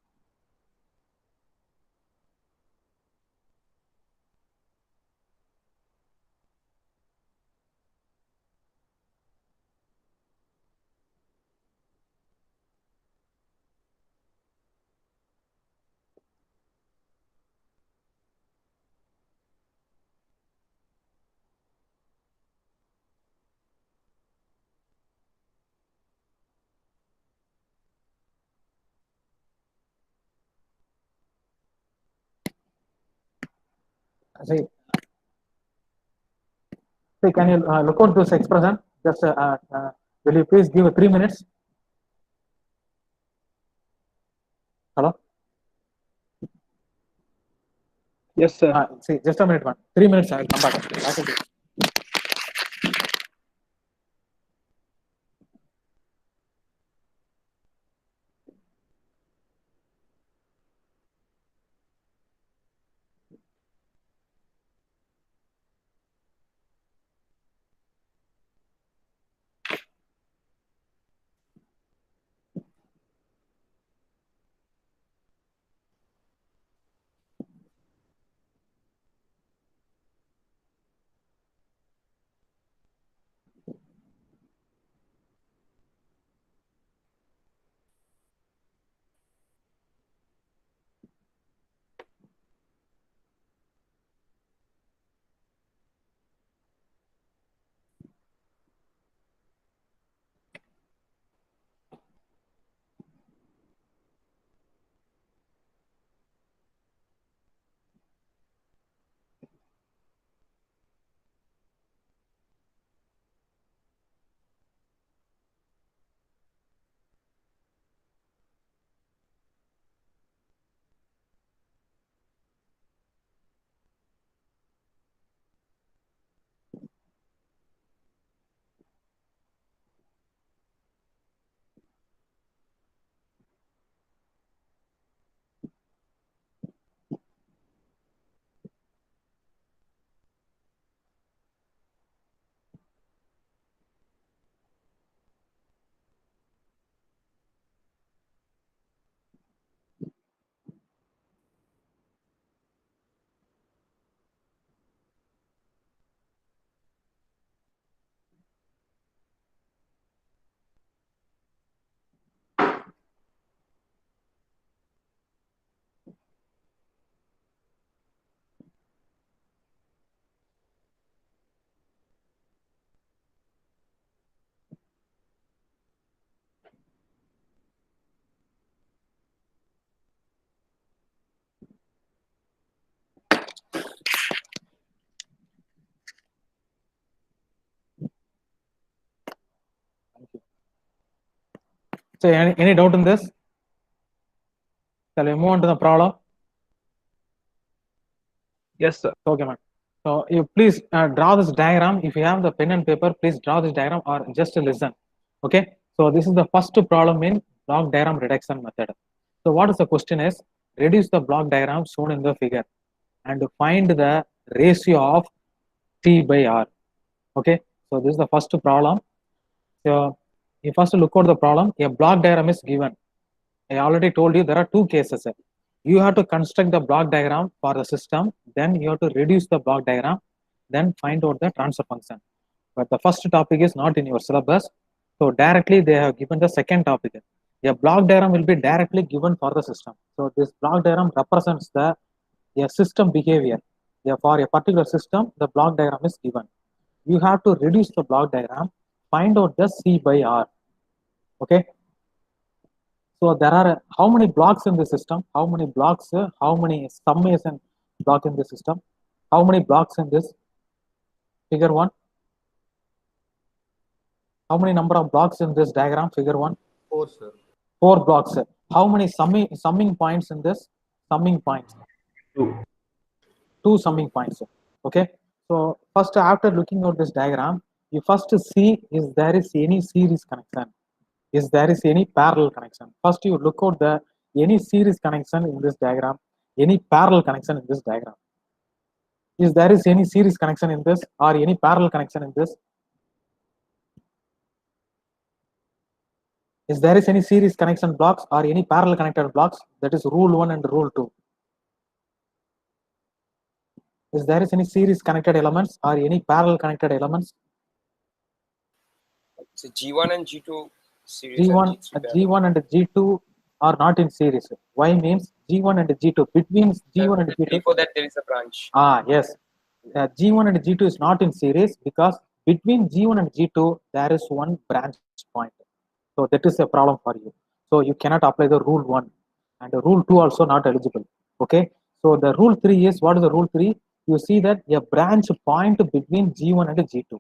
A: See, can you look out this expression? Just will you please give 3 minutes? Hello?
C: Yes, sir.
A: See, just a minute, 3 minutes. I will come back. So any doubt in this? Shall we move on to the problem?
C: Yes, sir.
A: Okay, man. So you please draw this diagram. If you have the pen and paper, please draw this diagram or just listen. Okay. So this is the first problem in block diagram reduction method. So what is the question is, reduce the block diagram shown in the figure and find the ratio of T by R. Okay. So this is the first problem. So you first look at the problem. A block diagram is given. I already told you there are two cases. You have to construct the block diagram for the system, then you have to reduce the block diagram, then find out the transfer function. But the first topic is not in your syllabus, so directly they have given the second topic. A block diagram will be directly given for the system. So this block diagram represents the system behavior. For a particular system, the block diagram is given. You have to reduce the block diagram, find out the C by R. Okay. So there are how many blocks in the system? How many blocks? How many summation block in the system? How many blocks in this figure 1? How many number of blocks in this diagram? Figure 1.
B: 4, sir.
A: 4 blocks. How many summing points in this? Summing points.
C: 2.
A: 2 summing points. Okay. So first, after looking at this diagram, you first see if there is any series connection. Is there is any parallel connection. First you look out the any series connection in this diagram, any parallel connection in this diagram. Is there is any series connection in this or any parallel connection in this? Is there is any series connection blocks or any parallel connected blocks? That is rule 1 and rule 2. Is there is any series connected elements or any parallel connected elements?
D: So G1 and G2 series.
A: G1 and G2 are not in series. Why means G1 and G2 between G1 and G2.
D: Before that there is a branch.
A: Yes. G1 and G2 is not in series because between G1 and G2 there is one branch point. So that is a problem for you. So you cannot apply the rule 1 and the rule 2 also not eligible. Okay. So the rule 3 is, what is the rule 3? You see that a branch point between G1 and G2.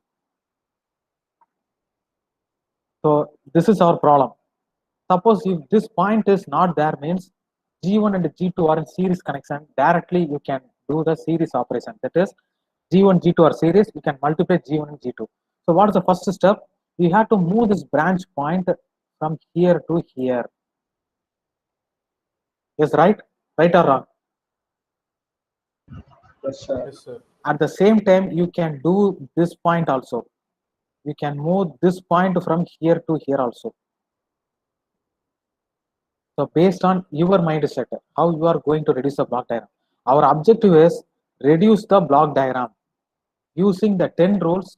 A: So this is our problem. Suppose if this point is not there, means G1 and G2 are in series connection, directly you can do the series operation. That is G1, G2 are series, you can multiply G1 and G2. So what is the first step? We have to move this branch point from here to here. Is right? Right or wrong?
F: Yes, sir.
B: Yes, sir.
A: At the same time, you can do this point also. You can move this point from here to here also. So based on your mindset, how you are going to reduce the block diagram. Our objective is reduce the block diagram using the 10 rules.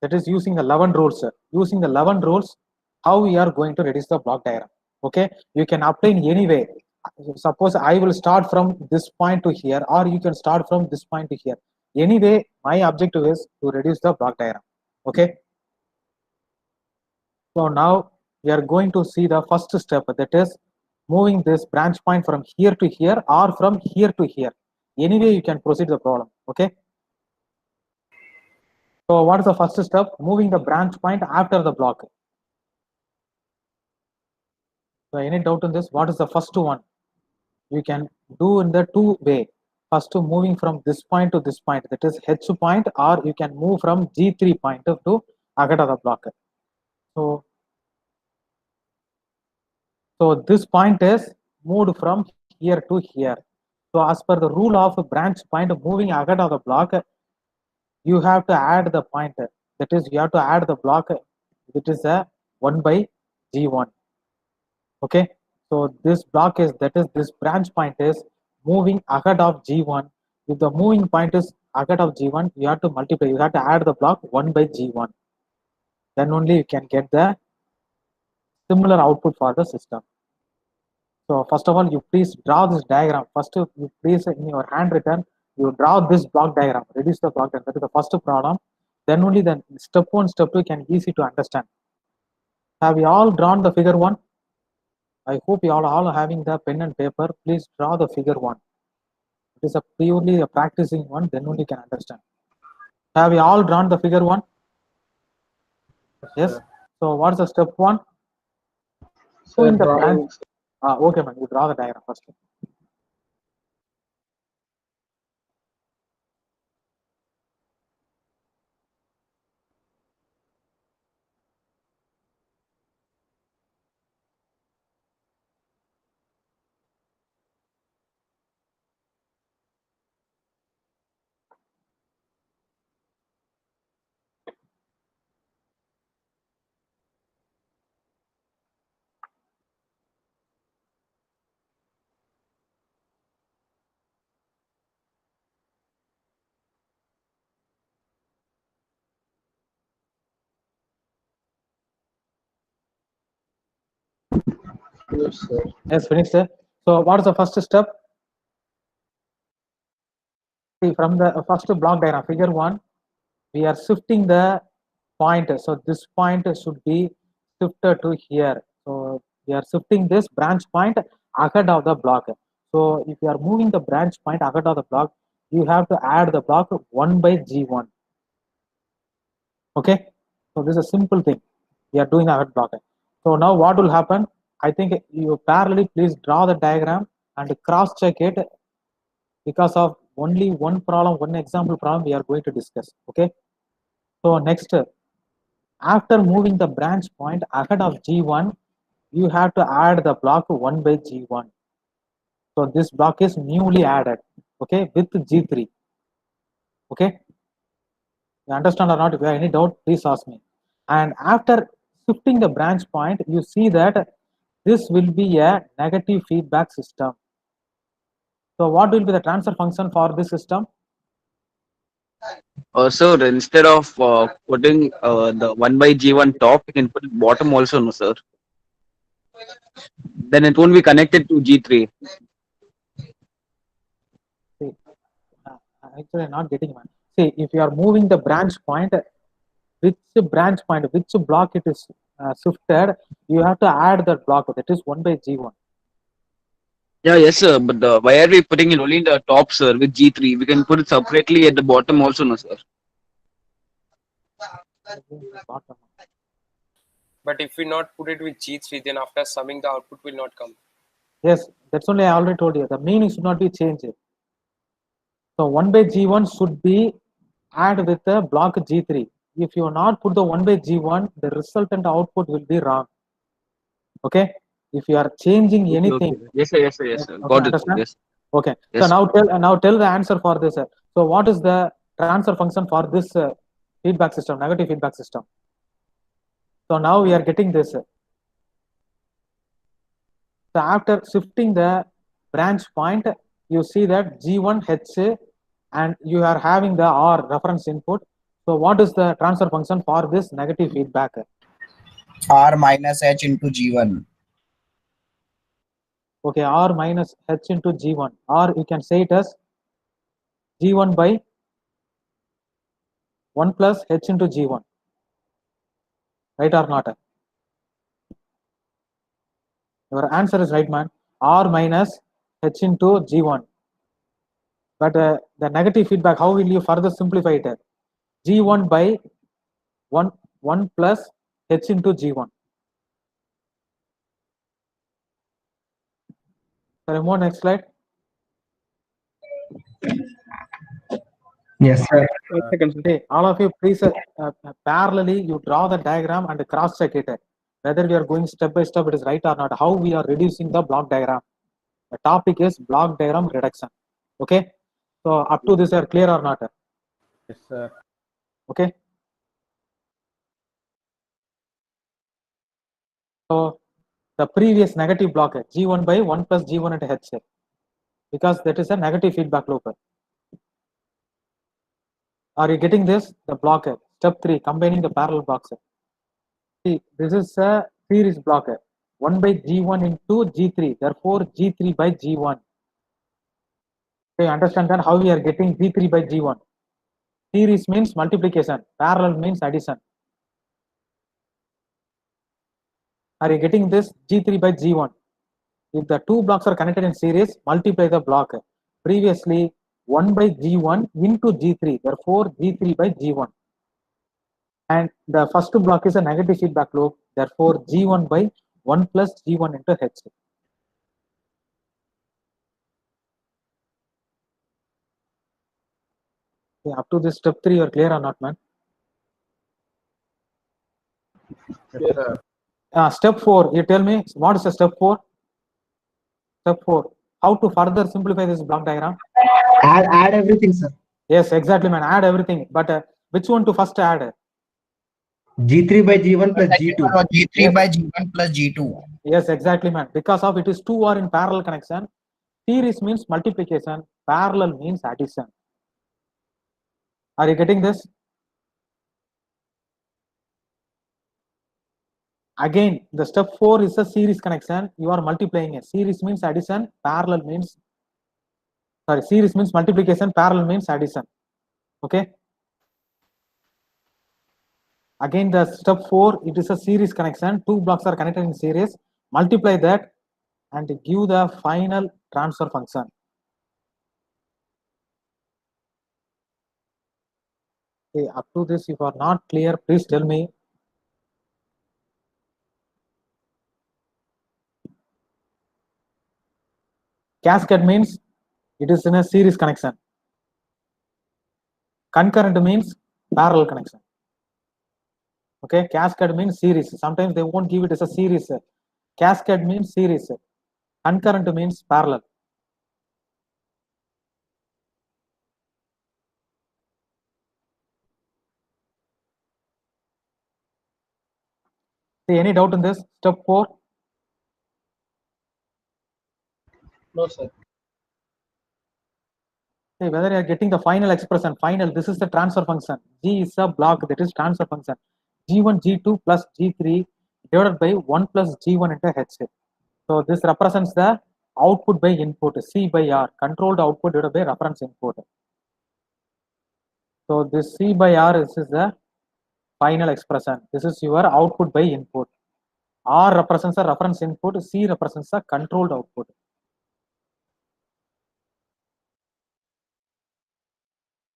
A: That is using the 11 rules. Using the 11 rules, how we are going to reduce the block diagram. Okay, you can apply in any way. Suppose I will start from this point to here, or you can start from this point to here. Anyway, my objective is to reduce the block diagram. Okay. So now we are going to see the first step, that is moving this branch point from here to here or from here to here. Anyway, you can proceed the problem. Okay. So what is the first step? Moving the branch point after the block. So any doubt in this? What is the first one? You can do in the 2 way. First, moving from this point to this point, that is H point, or you can move from G3 point to ahead of the block. So this point is moved from here to here. So as per the rule of branch point moving ahead of the block, you have to add the point. That is, you have to add the block. It is a 1 by G1. Okay. So this block is, that is, this branch point is moving ahead of G1. If the moving point is ahead of G1, you have to multiply. You have to add the block 1 by G1. Then only you can get the similar output for the system. So first of all, you please draw this diagram. First, you please in your handwritten, you draw this block diagram, reduce the block diagram. That is the first problem. Then only the step 1, step 2 can easy to understand. Have you all drawn the figure 1? I hope you all are having the pen and paper. Please draw the figure 1. It is a purely a practicing one, then only you can understand. Have you all drawn the figure 1? Yes. So what's the step 1? So
F: Sir,
A: in the
F: drawing.
A: branch, okay, man, you draw the diagram first.
F: Yes, sir.
A: Yes, finished. So what is the first step? See, from the first block diagram, figure 1, we are shifting the point. So this point should be shifted to here. So we are shifting this branch point ahead of the block. So if you are moving the branch point ahead of the block, you have to add the block 1 by G1. Okay. So this is a simple thing. We are doing ahead block. So now what will happen? I think you parallelly please draw the diagram and cross check it, because of only one problem, one example problem we are going to discuss. Okay. So next, after moving the branch point ahead of G1, you have to add the block 1 by G1. So this block is newly added, okay, with G3. Okay. You understand or not? If you have any doubt, please ask me. And after shifting the branch point, you see that this will be a negative feedback system. So what will be the transfer function for this system?
G: Sir, instead of putting the 1 by G1 top, you can put it bottom also, no, sir. Then it won't be connected to G3.
A: See, actually not getting one. See, if you are moving the branch point, which branch point, which block it is shifted, you have to add that block, that is 1 by G1.
G: Yeah, yes, sir. But why are we putting it only in the top, sir, with G3? We can put it separately at the bottom also, no, sir.
A: Bottom.
D: But if we not put it with G3, then after summing, the output will not come.
A: Yes, that's only I already told you. The meaning should not be changed. So 1 by G1 should be add with the block G3. If you not put the 1 by G1, the resultant output will be wrong. Okay. If you are changing anything.
G: Okay. Yes, sir. Yes, sir. Yes, sir.
A: Okay,
G: Got it.
A: understand?
G: Yes.
A: Okay.
G: Yes.
A: So now tell the answer for this. So what is the transfer function for this feedback system, negative feedback system? So now we are getting this. So after shifting the branch point, you see that G1H and you are having the R reference input. So what is the transfer function for this negative feedback?
H: R minus H into G1.
A: Okay, R minus H into G1. Or you can say it as G1 by 1 plus H into G1. Right or not? Your answer is right, man. R minus H into G1. But the negative feedback, how will you further simplify it? G1 by 1 plus H into G1. So remove next slide.
I: Yes, sir.
C: 1 second, sir.
A: Okay, all of you please parallelly you draw the diagram and cross check it. Whether we are going step by step, it is right or not. How we are reducing the block diagram. The topic is block diagram reduction. Okay. So up to this, are clear or not?
I: Yes, sir.
A: Okay. So the previous negative block G1 by 1 plus G1 at H, because that is a negative feedback loop. Are you getting this? The block step 3, combining the parallel blocks. See, this is a series block 1 by G1 into G3, therefore G3 by G1. Okay, understand that how we are getting G3 by G1. Series means multiplication, parallel means addition. Are you getting this? G3 by G1. If the two blocks are connected in series, multiply the block. Previously, 1 by G1 into G3, therefore G3 by G1. And the first block is a negative feedback loop, therefore G1 by 1 plus G1 into H. Okay, up to this step 3, you're clear or not, man?
B: Yes, sir.
A: Step 4, you tell me, what is the step 4? Step 4, how to further simplify this block diagram?
I: Add everything, sir.
A: Yes, exactly, man. Add everything. But which one to first add?
I: G3 by G1 plus
H: Second
I: G2.
H: one was G3
A: Yes.
H: by G1 plus G2.
A: Yes, exactly, man. Because of it is 2 are in parallel connection. Series means multiplication. Parallel means addition. Are you getting this? Again, the step 4 is a series connection. You are multiplying it. Series means addition. Parallel means, sorry, series means multiplication. Parallel means addition. Okay. Again, the step 4, it is a series connection. 2 blocks are connected in series. Multiply that and give the final transfer function. Okay, up to this, if you are not clear, please tell me. Cascade means it is in a series connection. Concurrent means parallel connection. Okay, cascade means series. Sometimes they won't give it as a series. Cascade means series. Concurrent means parallel. See, any doubt in this? Step 4.
F: No, sir.
A: See, whether you are getting the final expression, final, this is the transfer function. G is a block, that is transfer function. G1, G2 plus G3 divided by 1 plus G1 into H. So this represents the output by input, C by R, controlled output divided by reference input. So this C by R is the final expression. This is your output by input. R represents a reference input, C represents a controlled output.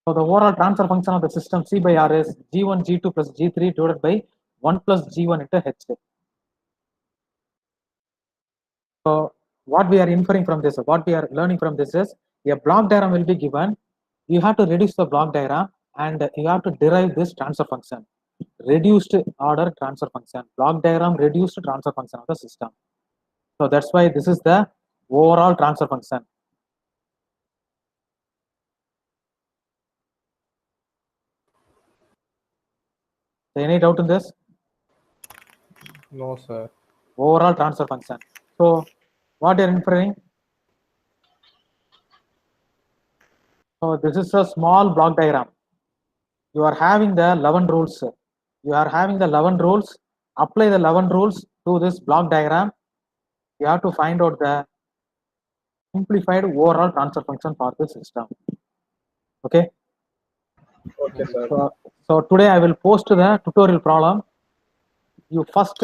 A: So the overall transfer function of the system C by R is G1, G2 plus G3 divided by 1 plus G1 into H. So what we are inferring from this, what we are learning from this is, a block diagram will be given. You have to reduce the block diagram and you have to derive this transfer function. Reduced order transfer function. Block diagram reduced transfer function of the system. So that's why this is the overall transfer function. So any doubt in this?
B: No, sir.
A: Overall transfer function. So what you are inferring? So this is a small block diagram. You are having the 11 rules. You are having the 11 rules. Apply the 11 rules to this block diagram. You have to find out the simplified overall transfer function for the system. Okay.
F: Okay, sir.
A: So today I will post the tutorial problem. You first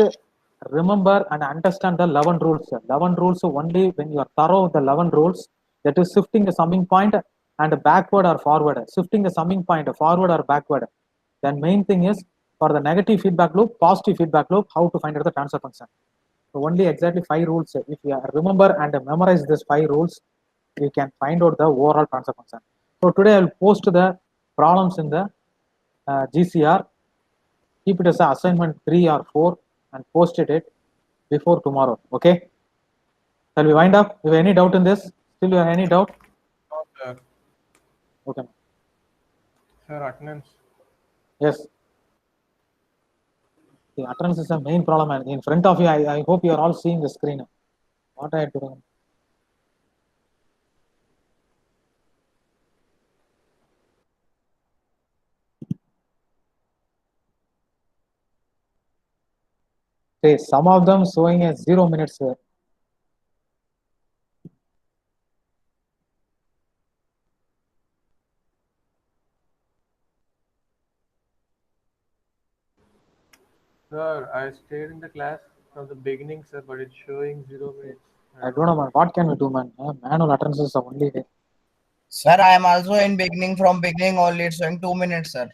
A: remember and understand the 11 rules. 11 rules only when you are thorough with the 11 rules, that is shifting the summing point and backward or forward. Shifting the summing point forward or backward. Then main thing is for the negative feedback loop, positive feedback loop, how to find out the transfer function. So only exactly 5 rules. If you remember and memorize these 5 rules, you can find out the overall transfer function. So today I will post the problems in the GCR. Keep it as an assignment 3 or 4 and post it before tomorrow. Okay. Shall we wind up? If you have any doubt in this? Still you have any doubt?
B: No, sir.
A: Okay.
B: Sir, attendance.
A: Yes. The attendance is the main problem, and in front of you, I hope you are all seeing the screen. What I had to do. Okay, some of them showing a 0 minutes.
B: Sir, I stayed in the class from the beginning, sir, but it's showing 0 minutes.
A: I don't know, man. What can we do, man? Manual attendance is the only way.
H: Sir, I am also in beginning from beginning only. It's showing 2 minutes, sir.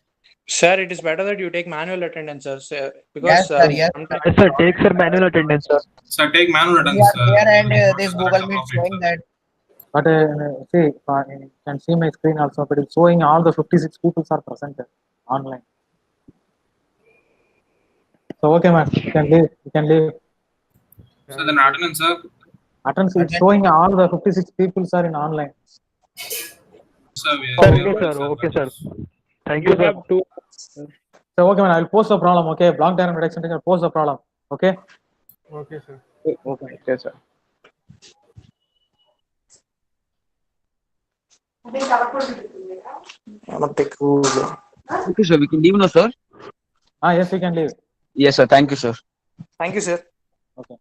B: Sir, it is better that you take manual attendance, sir, because
H: Yes, sir. Yes.
B: sometimes
J: Yes, sir. Take sir manual attendance, sir.
K: Sir, take manual
H: We
K: attendance.
H: are there, and this Google Meet showing that.
A: But see, you can see my screen also, but it's showing all the 56 people are present online. So okay, man, you can leave. You can leave.
K: So then attendance, sir.
A: Attendance is showing all the 56 people are in online.
K: Sir, we
J: Sir,
K: are
J: okay, sir. Okay, sir. Thank you,
C: You
J: sir.
C: have two.
A: So okay, man, I will post the problem. Okay, block diagram reduction. I will post the problem. Okay.
B: Okay, sir.
C: Okay, yes, sir.
G: Okay, sir. We can leave now, sir.
A: Yes, we can leave.
G: Yes, sir. Thank you, sir.
J: Thank you, sir.
A: Okay.